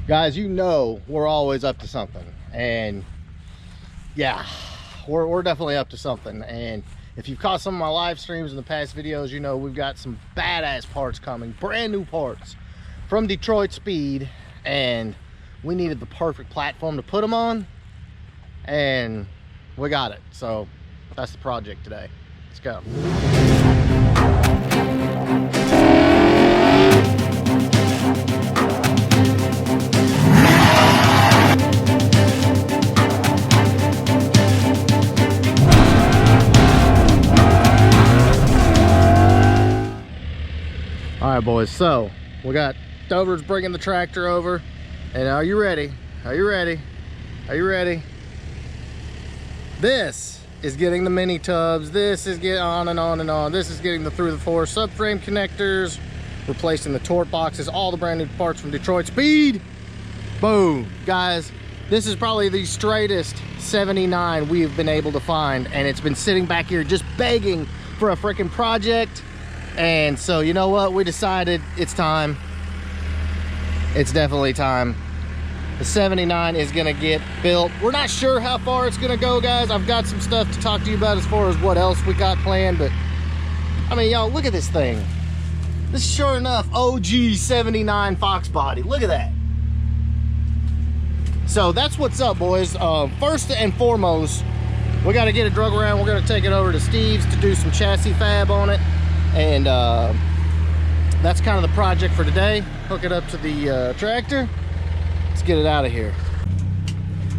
Guys, you know we're always up to something, and yeah, we're definitely up to something. And if you've caught some of my live streams in the past videos, you know we've got some badass parts coming, brand new parts from Detroit Speed, and we needed the perfect platform to put them on, and we got it. So that's the project today. Let's go. All right, boys, so we got Dover's bringing the tractor over, and are you ready? Are you ready? Are you ready? This is getting the mini tubs. This is getting on and on and on. This is getting the through the floor subframe connectors, replacing the torque boxes, all the brand new parts from Detroit Speed. Boom, guys. This is probably the straightest 79 we have been able to find, and it's been sitting back here just begging for a freaking project. And so, you know what? We decided it's time. It's definitely time. The 79 is gonna get built. We're not sure how far it's gonna go, guys. I've got some stuff to talk to you about as far as what else we got planned, but I mean, y'all, look at this thing. This is sure enough OG 79 Fox body. Look at that. So that's what's up, boys. First and foremost, we got to get it drug around. We're going to take it over to Steve's to do some chassis fab on it, and that's kind of the project for today. Hook it up to the tractor. Let's get it out of here.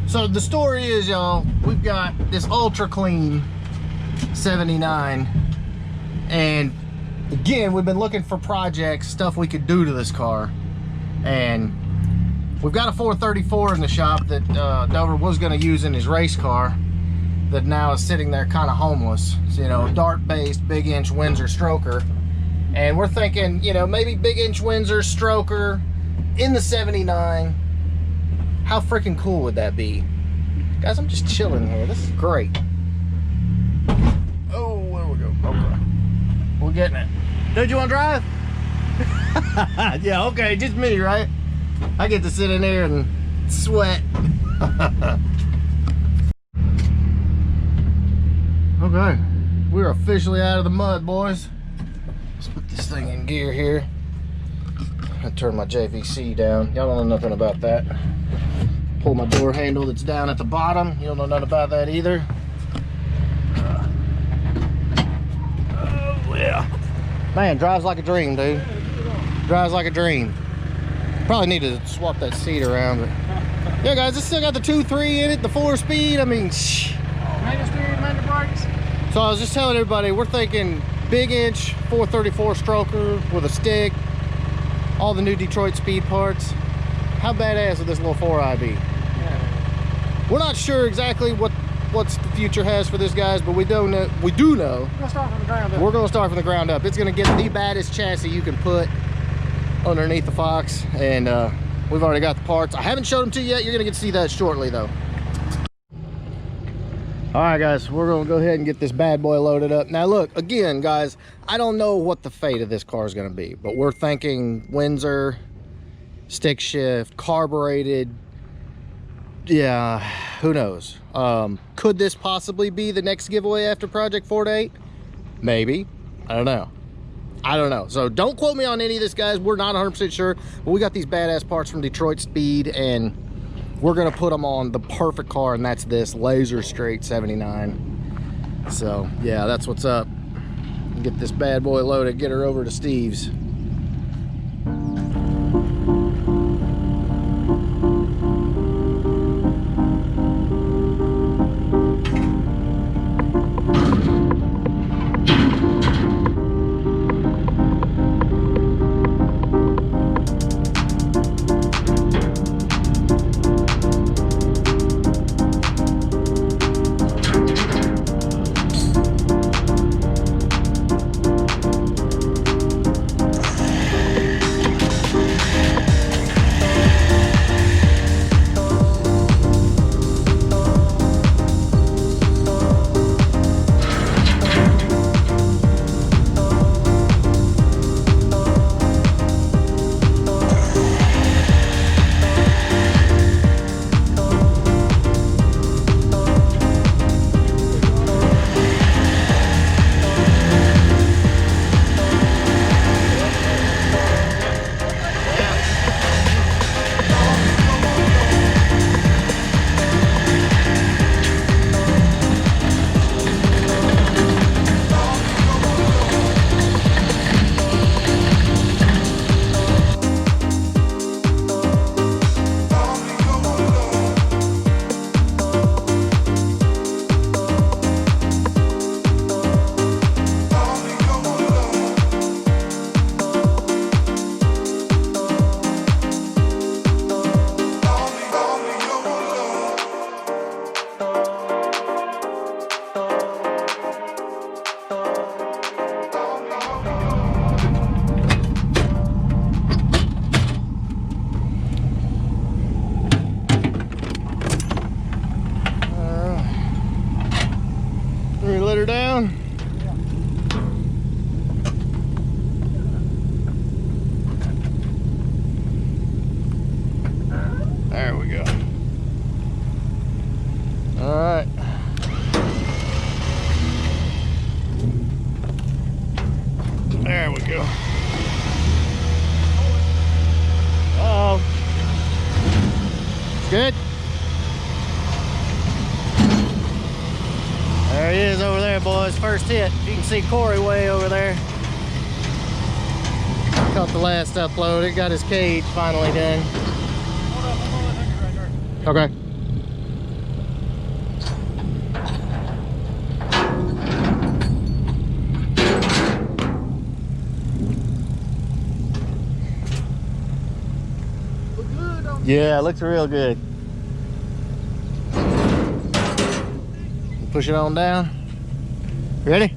So the story is, y'all, we've got this ultra clean 79, and again, we've been looking for projects, stuff we could do to this car, and we've got a 434 in the shop that Dover was going to use in his race car that now is sitting there kind of homeless. So, you know, dart-based big inch Windsor stroker, and we're thinking, you know, maybe big inch Windsor stroker in the 79. How freaking cool would that be? Guys, I'm just chilling here. This is great. Oh, there we go. Okay. We're getting it. Dude, you want to drive? Yeah, okay. Just me, right? I get to sit in there and sweat. Okay. We're officially out of the mud, boys. Let's put this thing in gear here. I turn my JVC down. Y'all don't know nothing about that. Pull my door handle that's down at the bottom. You don't know nothing about that either. Oh yeah. Man, drives like a dream, dude. Drives like a dream. Probably need to swap that seat around. But yeah, guys, it's still got the 2.3 in it, the 4-speed. I mean, shh. Manual steering, manual brakes. So I was just telling everybody, we're thinking big inch 434 stroker with a stick, all the new Detroit Speed parts. How badass would this little 4i be? Yeah. We're not sure exactly what the future has for this, guys, but we do know. We're gonna start from the ground up. We're gonna start from the ground up. It's gonna get the baddest chassis you can put underneath the Fox, and we've already got the parts. I haven't showed them to you yet. You're gonna get to see that shortly, though. All right, guys, we're gonna go ahead and get this bad boy loaded up. Now look, again, guys, I don't know what the fate of this car is gonna be, but we're thinking Windsor, stick shift, carbureted. Yeah, who knows? Could this possibly be the next giveaway after Project 4-8? Maybe. I don't know. I don't know. So don't quote me on any of this, guys. We're not 100% sure, but we got these badass parts from Detroit Speed, and we're gonna put them on the perfect car, and that's this laser straight 79. So yeah, that's what's up. Get this bad boy loaded, get her over to Steve's. There we go. All right. There we go. Uh-oh. Good. There he is over there, boys. First hit. You can see Corey way over there. Caught the last upload. It got his cage finally done. Hold up, I'm on the right there. Okay. Look good, don't Yeah, it looks real good. Push it on down. Ready?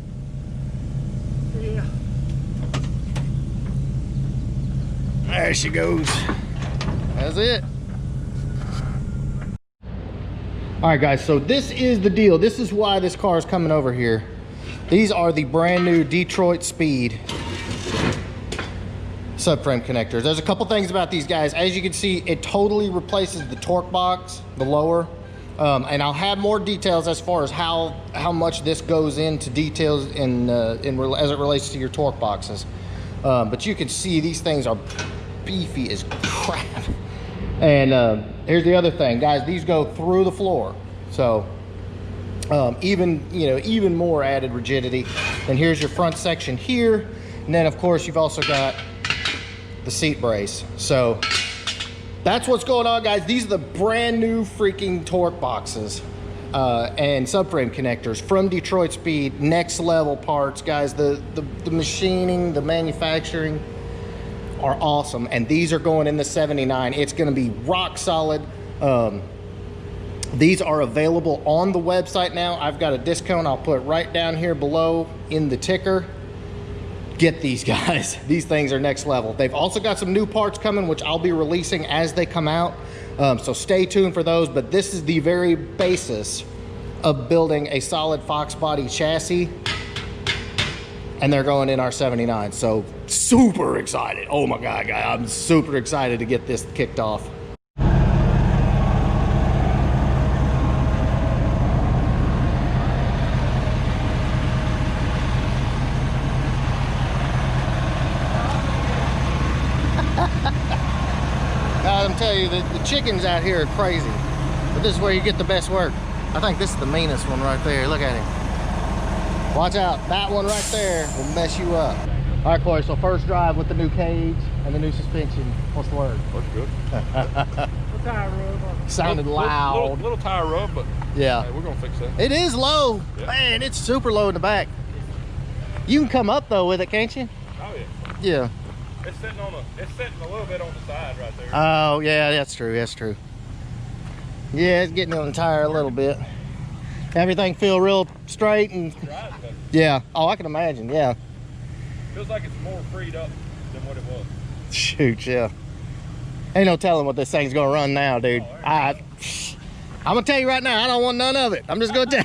Yeah. There she goes. That's it. All right, guys, so this is the deal. This is why this car is coming over here. These are the brand new Detroit Speed subframe connectors. There's a couple things about these guys. As you can see, it totally replaces the torque box, the lower. And I'll have more details as far as how much this goes into details as it relates to your torque boxes. But you can see these things are beefy as crap. And here's the other thing, guys. These go through the floor, so even more added rigidity. And here's your front section here, and then of course you've also got the seat brace. So that's what's going on, guys. These are the brand new freaking torque boxes and subframe connectors from Detroit Speed. Next level parts, guys. The machining, the manufacturing are awesome, and these are going in the 79. It's going to be rock solid. These are available on the website now. I've got a discount I'll put right down here below in the ticker. Get these, guys. These things are next level. They've also got some new parts coming, which I'll be releasing as they come out. So stay tuned for those, but this is the very basis of building a solid Fox body chassis, and they're going in our 79. So super excited. Oh my God, guys, I'm super excited to get this kicked off. Guys, I'm telling you, the chickens out here are crazy, but this is where you get the best work. I think this is the meanest one right there. Look at him. Watch out. That one right there will mess you up. All right, Corey, so first drive with the new cage and the new suspension. What's the word? Looks good. What tire rub? Sounded loud. Little tire rub, but yeah, hey, we're going to fix that. It is low. Yeah. Man, it's super low in the back. You can come up, though, with it, can't you? Oh, yeah. Yeah. It's sitting a little bit on the side right there. Oh, yeah, that's true. That's true. Yeah, it's getting on the tire a little bit. Everything feel real straight and Right, but yeah. Oh, I can imagine. Yeah. feels like it's more freed up than what it was. Shoot, yeah. Ain't no telling what this thing's gonna run now, dude. Oh, I'm gonna tell you right now, I don't want none of it. I'm just gonna tell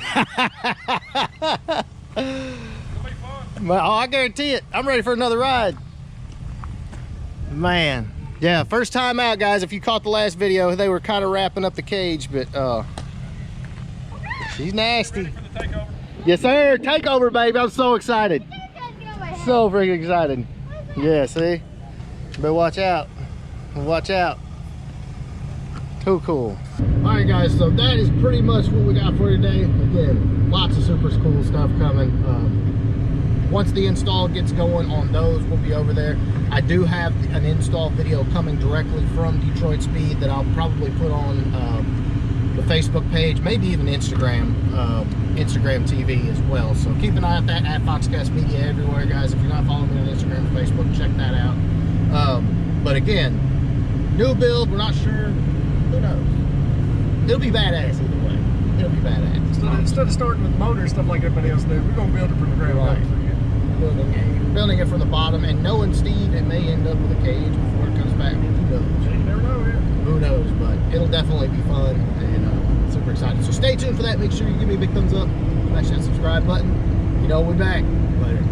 It'll be fun. Oh, I guarantee it. I'm ready for another ride. Man. Yeah, first time out, guys. If you caught the last video, they were kind of wrapping up the cage, but she's nasty. Ready for the takeover? Yes, sir. Takeover, baby. I'm so excited. So freaking excited. Yeah, see? But watch out. Watch out. Too cool. All right, guys. So that is pretty much what we got for today. Again, lots of super cool stuff coming. Once the install gets going on those, we'll be over there. I do have an install video coming directly from Detroit Speed that I'll probably put on the Facebook page, maybe even Instagram TV as well. So keep an eye on that at Foxcast Media everywhere, guys. If you're not following me on Instagram or Facebook, check that out. But again, new build, we're not sure. Who knows? It'll be badass either way. It'll be badass. Instead of starting with the motor and stuff like everybody else did, we're going to build it from the ground up. Building it from the bottom, and knowing Steve, it may end up with a cage before it comes back. Who knows? You never know, yeah. Who knows? But it'll definitely be fun, and super excited. So stay tuned for that. Make sure you give me a big thumbs up, smash that subscribe button. You know we're back. Later.